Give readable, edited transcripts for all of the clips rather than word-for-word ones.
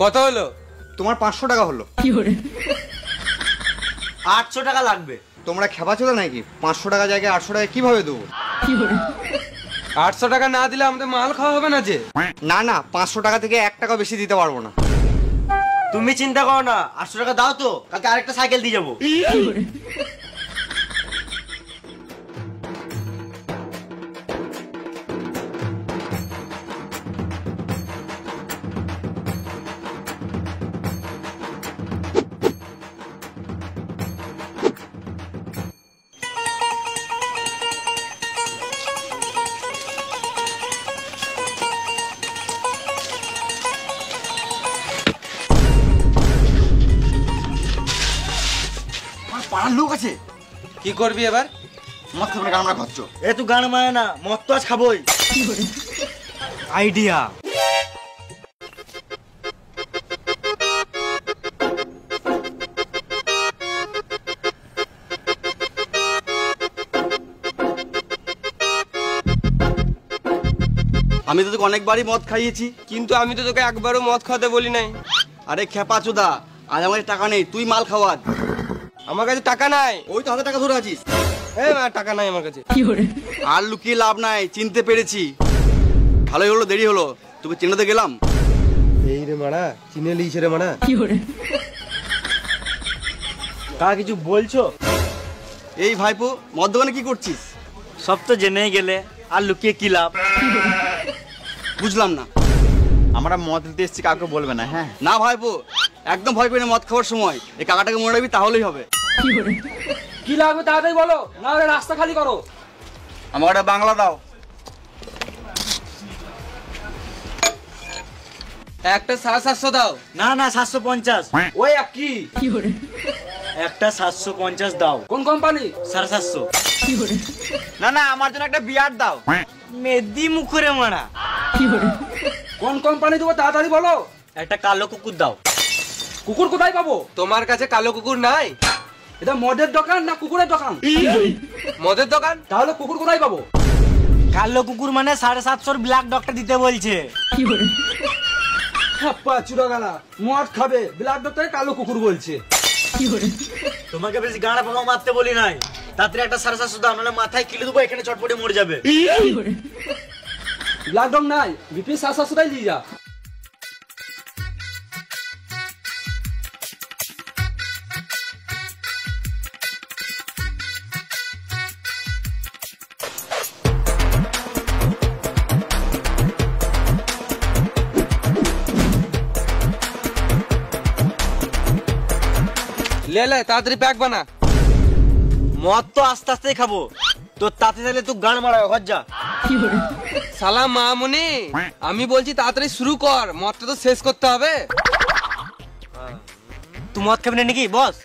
কত হলো? তোমার 500 টাকা হলো। 800 টাকা লাগবে। তোমরা খেপা ছিল নাকি? 500 টাকা জায়গায় 800 টাকা কিভাবে দেবো? 800 টাকা না দিলে আমাদের মাল খাওয়া হবে না যে। না না, 500 টাকা থেকে 1 টাকা বেশি দিতে পারবো না। তুমি চিন্তা করো না, 800 টাকা দাও তো, কালকে আরেকটা সাইকেল দিয়ে যাবো। পাড়ার লোক আছে, কি করবি এবার? মদ খাবে না, আমরা খাচ্ছ। এ তুই গান মানে না, মদ তো আজ খাবোই। আইডিয়া। আমি তো তোকে অনেকবারই মদ খাইয়েছি, কিন্তু আমি তো তোকে একবারও মদ খাওয়াতে বলি নাই। আরে খেপা চোদা, আজ আমার কাছে টাকা নেই, তুই মাল খাওয়া। আমার কাছে টাকা নাই। ওই তো হাতে টাকা ধরে আছিস। টাকা নাই আমার কাছে। আর লুকিয়ে লাভ নাই, চিনতে পেরেছি। ভালোই হলো, দেরি হলো, তোকে চিনাতে গেলাম। এই রে মারা, চিনে লিয়েছে রে মারা। কাকা কিছু বলছো? এই ভাইপো, মদ দোকানে কি করছিস? সব তো জেনেই গেলে, আর লুকিয়ে কি লাভ? বুঝলাম না। আমরা মদ দিতে এসেছি, কাউকে বলবে না। হ্যাঁ না ভাইপো, একদম ভয় পেয়ে মদ খাওয়ার সময় এই কাকাটাকে মনে রাখবি, তাহলেই হবে। কি লাগবে তাড়াতাড়ি বলো, না হলে রাস্তা খালি করো। আমার একটা বাংলা দাও। একটা 750 দাও। না না, 750। ওই এক কি? একটা 750 দাও। কোন কোম্পানি? 750। না না, আমার জন্য একটা বিয়ার দাও। মেদি মুখরে মারা। কোন কোম্পানি দেবো তাড়াতাড়ি বলো। একটা কালো কুকুর দাও। কুকুর কোথায় পাবো? তোমার কাছে কালো কুকুর নাই? এটা মদের দোকান না কুকুরের দোকান? মদের দোকান। তাহলে কুকুর কোথায় পাবো? কালো কুকুর মানে 750 ব্ল্যাক ডক্টর দিতে বলছে। মদ খাবে, ব্ল্যাক ডক্টরে কালো কুকুর বলছে। তোমাকে বেশি গাঁড়া পোকা মারতে বলি নাই। তাড়াতাড়ি একটা 750 দাও, নাহলে মাথায় কিলে দেবো, এখানে চটপটে মরে যাবে। ব্ল্যাক ডগ নাই, বিপি 750 নিয়ে যা। ले ले ताড়াতাড়ি প্যাক বানা। মদ তো আস্তে আস্তেই খাবো, তোর তাতে তাহলে তুই গান মারাবে, ঘর যা। সালা মামুনি, আমি বলছি তাড়াতাড়ি শুরু কর, মদটা তো শেষ করতে হবে। তুই মদ খাবি না নাকি বস?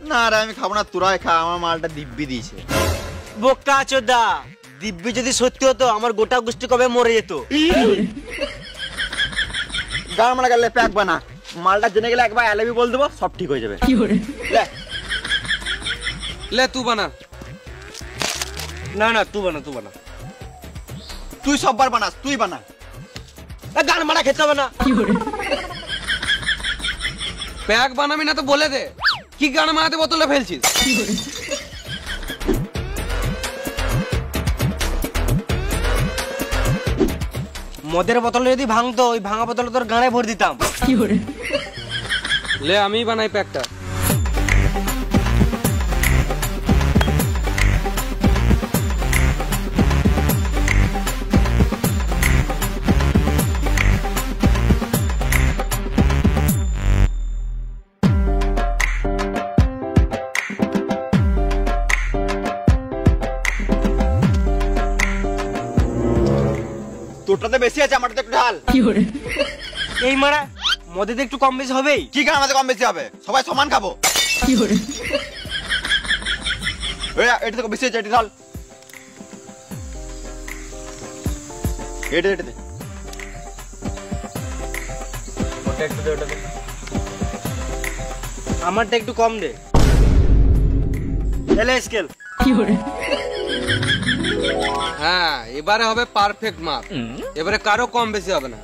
না রে, আমি খাবো না, তোরাই খা, আমার মালটা দিব্যি দিয়েছে। বোকা চোদা, দিব্যি যদি সত্যি হতো আমার গোটা গোষ্ঠী কবে মরে যেত। গান মারা গেলে প্যাক বানা, মালটা জেনে গেলে একবার এলবি বল দেবো, সব ঠিক হয়ে যাবে। ले तू बना। না না, তুই বানা, তুই বানা। তুই সববার বানাস, তুই বানা। গান মারা খেতে হবে না। প্যাক বানাবি না তো বলে দে, কি গান মারাতে বোতলে ফেলছিস? মদের বোতলে যদি ভাঙতো, ওই ভাঙা বোতলে তোর গাঁড়ে ভরে দিতাম। ले আমি বানাই প্যাকটা। তোরটাতে বেশি আছে, আমারটাতে একটু ঢাল। এই মারা, মদে একটু কম বেশি হবেই। কি গান আমাদের কম বেশি হবে? সবাই সমান খাবো। এটা তো বেশি আছে, এটা ঢাল। এটা এটা দে। ওটা একটু দে, ওটা দে। আমারটা একটু কম দে। এলে স্কেল। হ্যাঁ, এবারে হবে পারফেক্ট মাপ। এবারে কারো কম বেশি হবে না।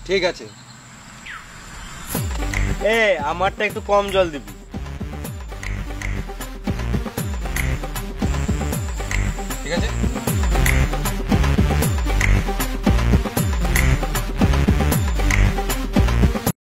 ঠিক আছে। এ আমারটা একটু কম জল দিবি।